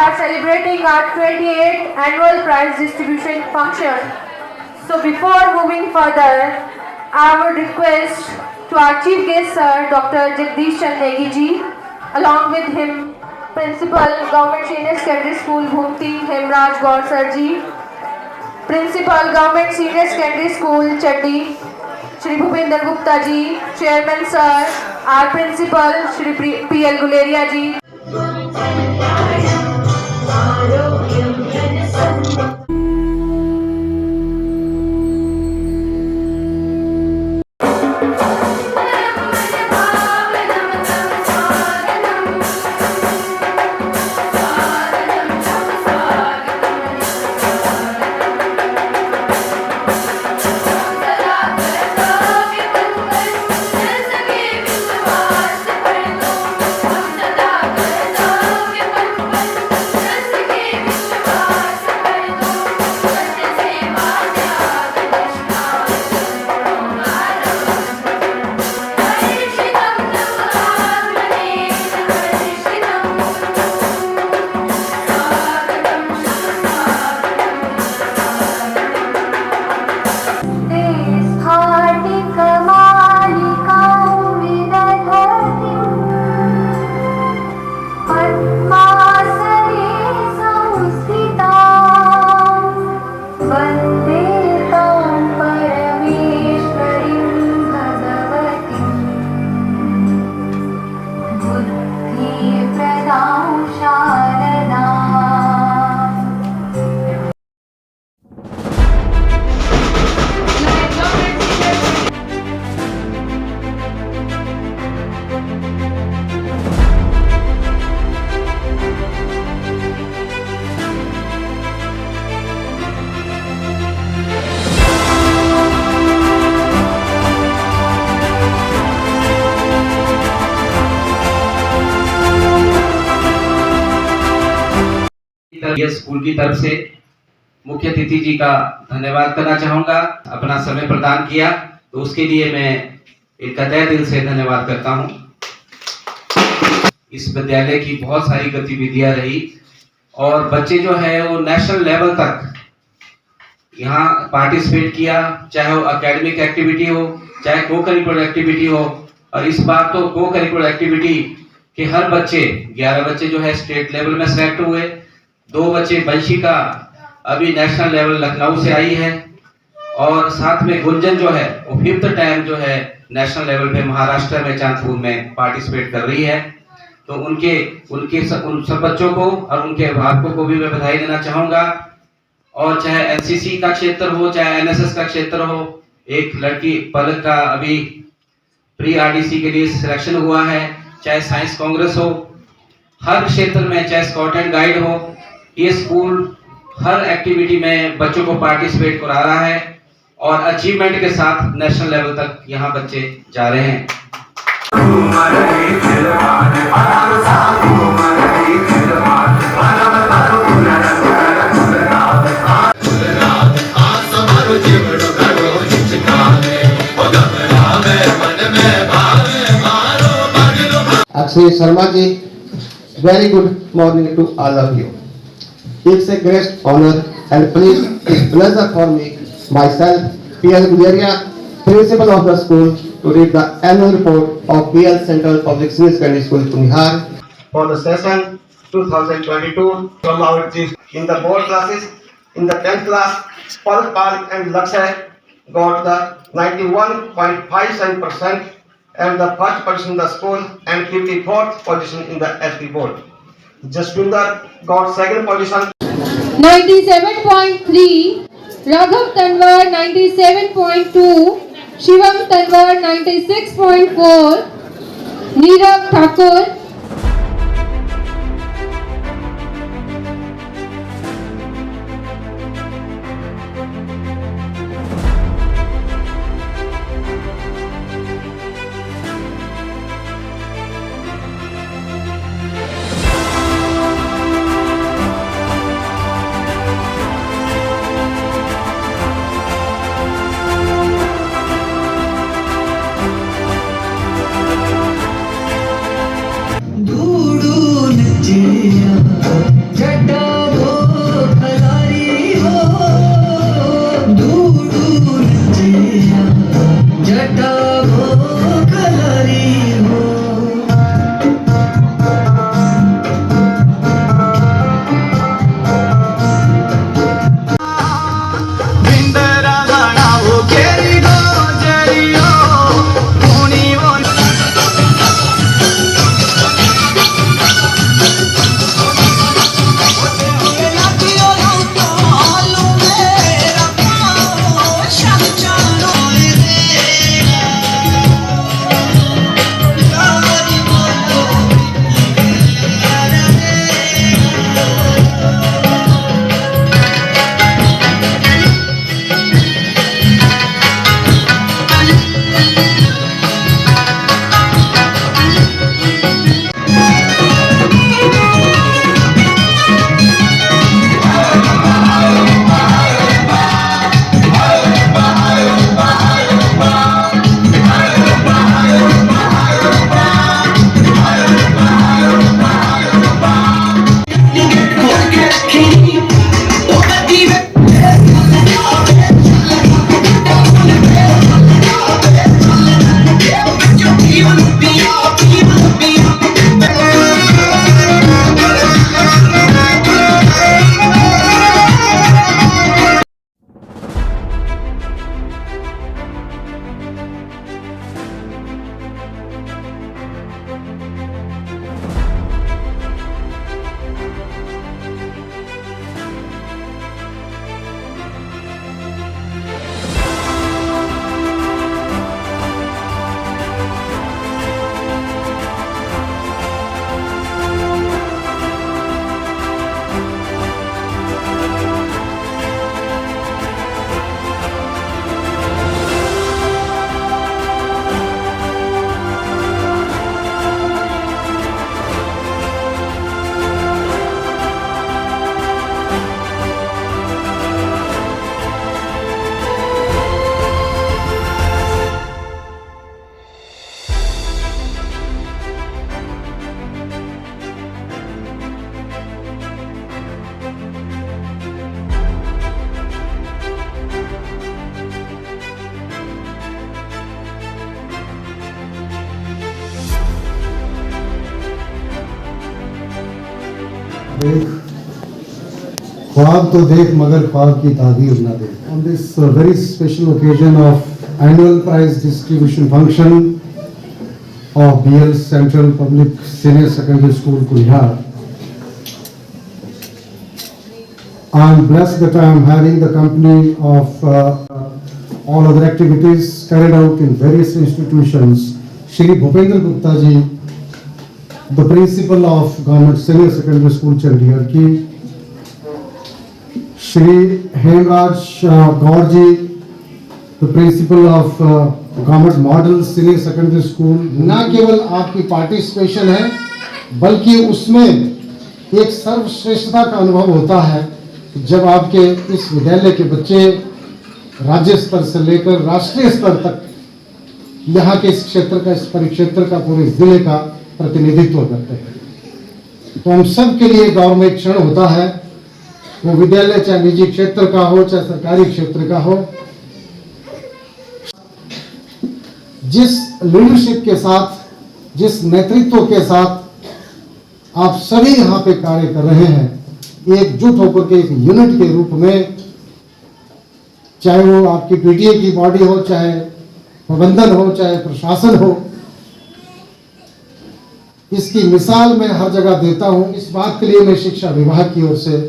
are celebrating our 28th annual prize distribution function. So before moving further, I would request to our chief guest sir, Dr. Jagdish Chand Negi ji, along with him, Principal Government Senior Secondary School Bhumti Hemraj Gaur sir ji, Principal Government Senior Secondary School Chatti, Shri Bhupinder Gupta ji, Chairman sir, our Principal Shri P.L. Guleria ji. ये school की तरफ से मुख्य अतिथि जी का धन्यवाद करना चाहूंगा। अपना समय प्रदान किया तो उसके लिए मैं इनका तहे दिल से धन्यवाद करता हूं। इस विद्यालय की बहुत सारी गतिविधियां रही और बच्चे जो है वो नेशनल लेवल तक यहाँ पार्टिसिपेट किया, चाहे वो एकेडमिक एक्टिविटी हो, चाहे को करिकुलर एक्टिविटी हो। और इस बार तो को करिकुलर एक्टिविटी के हर बच्चे 11 बच्चे जो है स्टेट लेवल में सेलेक्ट हुए। 2 बच्चे वंशिका अभी नेशनल लेवल लखनऊ से आई है और साथ में गुंजन जो है वो 5th टाइम जो है नेशनल लेवल पे महाराष्ट्र में चांदपुर में पार्टिसिपेट कर रही है। तो उन सब बच्चों को और उनके अभिभावकों को भी मैं बधाई देना चाहूंगा। और चाहे एनसीसी का क्षेत्र हो, चाहे एनएसएस का क्षेत्र हो, एक लड़की पलक का अभी प्री आरडीसी के लिए सिलेक्शन हुआ है, चाहे साइंस कांग्रेस हो, हर क्षेत्र में, चाहे स्काउट एंड गाइड हो, ये स्कूल हर एक्टिविटी में बच्चों को पार्टिसिपेट करा रहा है और अचीवमेंट के साथ नेशनल लेवल तक यहाँ बच्चे जा रहे हैं। Akshay Sharma ji, very good morning to all of you. It's a great honor and pleasure for me, myself, P.L. Guleria, principal of the school, to read the annual report of PL Central Public Senior Secondary School, Punihar, for the session 2022 from our chief. In the board classes, in the 10th class, Palak Pal and Lakshay got the 91.57% and the first position in the school and 54th position in the SP board. Jaswinder got second position. 97.3, Raghav Tanwar 97.2, Shivam Tanwar 96.4, Neerav Thakur देख, ख्वाब तो देख मगर ख्वाब की ताबीर ना दे। On this very special occasion of annual prize distribution function of BL Central Public Senior Secondary School, Kulihar, I am blessed that I am having the company of all other activities carried out in various institutions. Shri Bhupendra Gupta ji, the principal of Government Senior Secondary School, Chandigarh ki, Shri Hemraj Gaur ji, the principal of Government Model Senior Secondary School. न केवल आपकी participation है बल्कि उसमें एक सर्वश्रेष्ठता का अनुभव होता है जब आपके इस विद्यालय के बच्चे राज्य स्तर से लेकर राष्ट्रीय स्तर तक यहाँ के इस क्षेत्र का, इस परिक्षेत्र का, पूरे जिले का प्रतिनिधित्व करते हैं। तो हम सब के लिए गौरव में एक क्षण होता है, वो विद्यालय चाहे निजी क्षेत्र का हो चाहे सरकारी क्षेत्र का हो। जिस लीडरशिप के साथ, जिस नेतृत्व के साथ आप सभी यहाँ पे कार्य कर रहे हैं, एकजुट होकर के एक यूनिट के रूप में, चाहे वो आपकी पीटीए की बॉडी हो, चाहे प्रबंधन हो, चाहे प्रशासन हो, इसकी मिसाल मैं हर जगह देता हूं। इस बात के लिए मैं शिक्षा विभाग की ओर से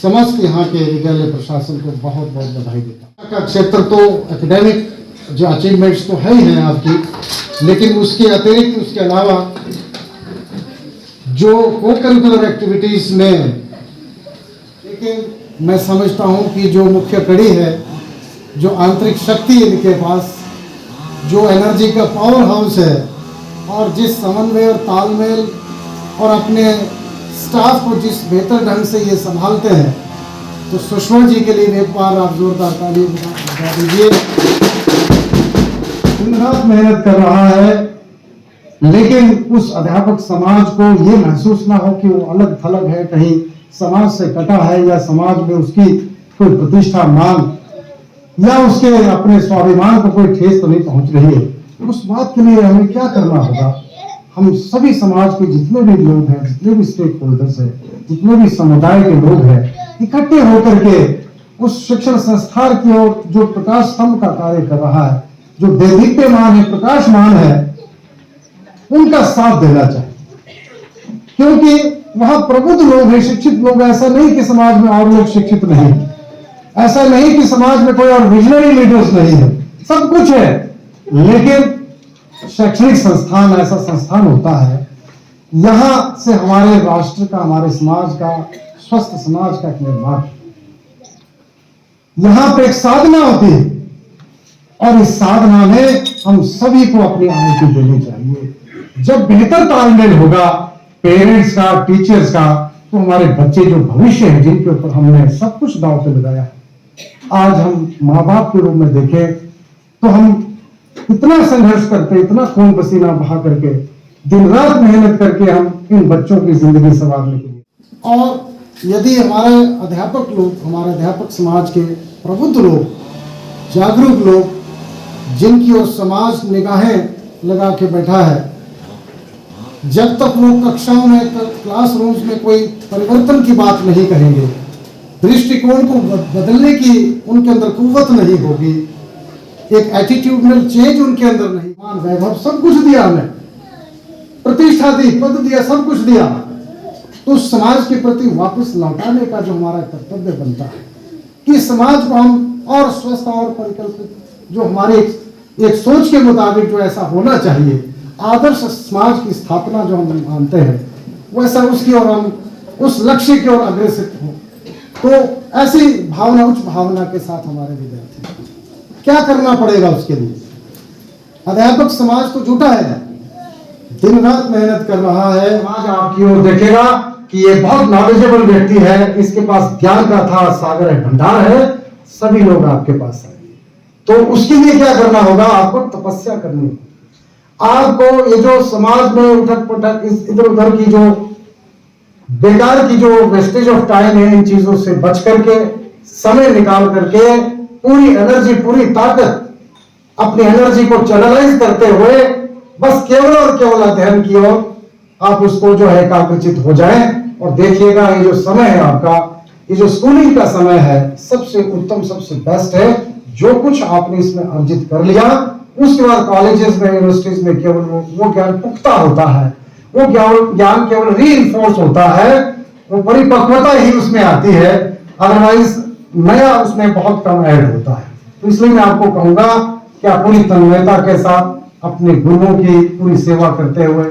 समस्त यहाँ के विद्यालय प्रशासन को बहुत बहुत बधाई देता हूं। का क्षेत्र तो एकेडमिक जो अचीवमेंट्स तो है ही है आपकी, लेकिन उसके अतिरिक्त, उसके अलावा जो को करिकुलर एक्टिविटीज में, लेकिन मैं समझता हूं कि जो मुख्य कड़ी है, जो आंतरिक शक्ति इनके पास, जो एनर्जी का पावर हाउस है, और जिस समन्वय और तालमेल और अपने स्टाफ को जिस बेहतर ढंग से ये संभालते हैं, तो सुषमा जी के लिए एक बार आप जोरदार ताली बजा दीजिए। दिन रात मेहनत कर रहा है, लेकिन उस अध्यापक समाज को ये महसूस ना हो कि वो अलग थलग है, कहीं समाज से कटा है, या समाज में उसकी कोई प्रतिष्ठा, मान या उसके अपने स्वाभिमान को कोई ठेस तो नहीं पहुंच रही है। उस बात के लिए हमें क्या करना होगा? हम सभी समाज के जितने भी लोग हैं, जितने भी स्टेक होल्डर्स हैं, जितने भी समुदाय के लोग हैं, इकट्ठे होकर के उस शिक्षण संस्थान की ओर जो प्रकाश स्तंभ का कार्य कर रहा है, जो देदीप्यमान है, प्रकाशमान है, उनका साथ देना चाहिए। क्योंकि वहां प्रबुद्ध लोग हैं, शिक्षित लोग। ऐसा नहीं कि समाज में और लोग शिक्षित नहीं, ऐसा नहीं कि समाज में कोई और विजनरी लीडर्स नहीं है, सब कुछ है। लेकिन शैक्षणिक संस्थान ऐसा संस्थान होता है, यहां से हमारे राष्ट्र का, हमारे समाज का, स्वस्थ समाज का एक निर्माण, यहां पे एक साधना होती है, और इस साधना में हम सभी को अपनी आहुति देनी चाहिए। जब बेहतर तालमेल होगा पेरेंट्स का, टीचर्स का, तो हमारे बच्चे जो भविष्य है, जिनके ऊपर हमने सब कुछ दांव पे लगाया है, आज हम माँ बाप के रूप में देखें तो हम इतना संघर्ष करते, इतना खून पसीना बहा करके, दिन रात मेहनत करके हम इन बच्चों की जिंदगी संवारने के लिए। और यदि हमारे अध्यापक लोग, हमारे अध्यापक समाज के प्रबुद्ध लोग, जागरूक लोग, जिनकी ओर समाज निगाहें लगा के बैठा है, जब तक वो कक्षाओं में, क्लासरूम्स में कोई परिवर्तन की बात नहीं कहेंगे, दृष्टिकोण को बदलने की उनके अंदर कुव्वत नहीं होगी, एक एटीट्यूडनल चेंज उनके अंदर नहीं, मान वैभव सब कुछ दिया हमें, प्रतिष्ठा दी, पद दिया, सब कुछ दिया, तो उस समाज के प्रति वापस लौटाने का जो हमारा कर्तव्य बनता है कि समाज को हम और स्वस्थ और परिकल्पित, जो हमारी एक सोच के मुताबिक जो ऐसा होना चाहिए, आदर्श समाज की स्थापना जो हम मानते हैं, वैसा उसकी ओर हम उस लक्ष्य की ओर अग्रसर हो। तो ऐसी भावना, उच्च भावना के साथ हमारे विद्यार्थी क्या करना पड़ेगा उसके लिए? अध्यापक समाज तो जुटा है, दिन रात मेहनत कर रहा है। समाज आपकी ओर देखेगा कि ये बहुत नॉलेजेबल व्यक्ति है, इसके पास ज्ञान का था सागर है, भंडार है, सभी लोग आपके पास आए। तो उसके लिए क्या करना होगा? आपको तपस्या करनी होगी। आपको ये जो समाज में उठक पटक, इधर उधर की जो बेकार की जो वेस्टेज ऑफ टाइम है, इन चीजों से बच करके, समय निकाल करके, पूरी एनर्जी, पूरी ताकत, अपनी एनर्जी को चैनलाइज करते हुए बस केवल और केवल अध्ययन की ओर आप उसको जो है एकाग्रचित हो जाएं और देखिएगा ये जो समय है आपका, ये जो स्कूलिंग का समय है, सबसे उत्तम, सबसे बेस्ट है। जो कुछ आपने इसमें अर्जित कर लिया, उसके बाद कॉलेजेस में, यूनिवर्सिटीज में केवल वो ज्ञान पुख्ता होता है, वो ज्ञान केवल रीइंफोर्स होता है, वो परिपक्वता ही उसमें आती है, अदरवाइज नया उसमें बहुत कम ऐड होता है। तो इसलिए मैं आपको कहूंगा कि आप पूरी तन्मयता के साथ अपने गुरुओं की पूरी सेवा करते हुए,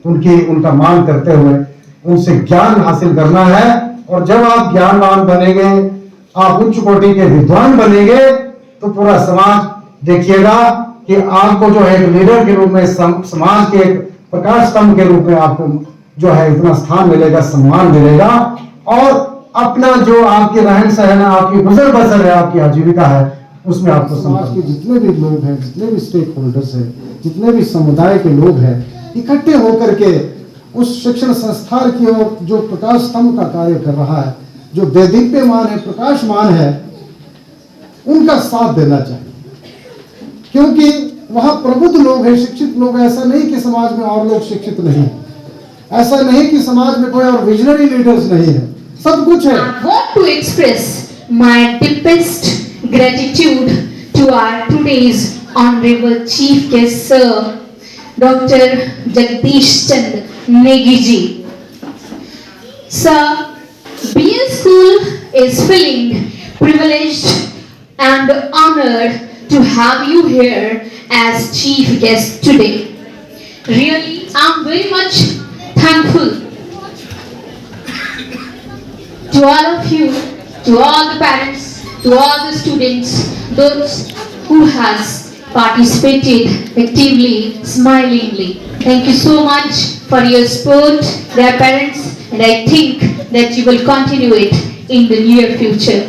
उनका मान करते हुए उनसे ज्ञान हासिल करना है। और जब आप ज्ञानवान बनेंगे, आप उच्च कोटि के विद्वान बनेंगे, तो पूरा समाज देखिएगा कि आपको जो है एक लीडर के रूप में, समाज के एक प्रकाश स्तंभ के रूप में आपको जो है इतना स्थान मिलेगा, सम्मान मिलेगा। और अपना जो आपके रहन सहन, आपकी गुजर बसर है, आपकी आजीविका है, उसमें आपको समाज के जितने भी लोग हैं, जितने भी स्टेक होल्डर्स हैं, जितने भी समुदाय के लोग हैं, इकट्ठे होकर के उस शिक्षण संस्थान की ओर जो प्रकाश स्तंभ का कार्य कर रहा है, जो देदीप्यमान है, प्रकाशमान है, उनका साथ देना चाहिए। क्योंकि वहां प्रबुद्ध लोग हैं, शिक्षित लोग हैं। ऐसा नहीं कि समाज में और लोग शिक्षित नहीं है, ऐसा नहीं कि समाज में कोई और विजनरी लीडर्स नहीं है, सब कुछ है। I want to express my deepest gratitude to our today's honorable chief guest sir, Dr. Jagdish Chand Negi ji. Sir, BS School is feeling privileged and honored to have you here as chief guest today. Really, I'm very much thankful to all of you, to all the parents, to all the students, those who has participated actively, smilingly. Thank you so much for your support, dear parents, and I think that you will continue it in the near future.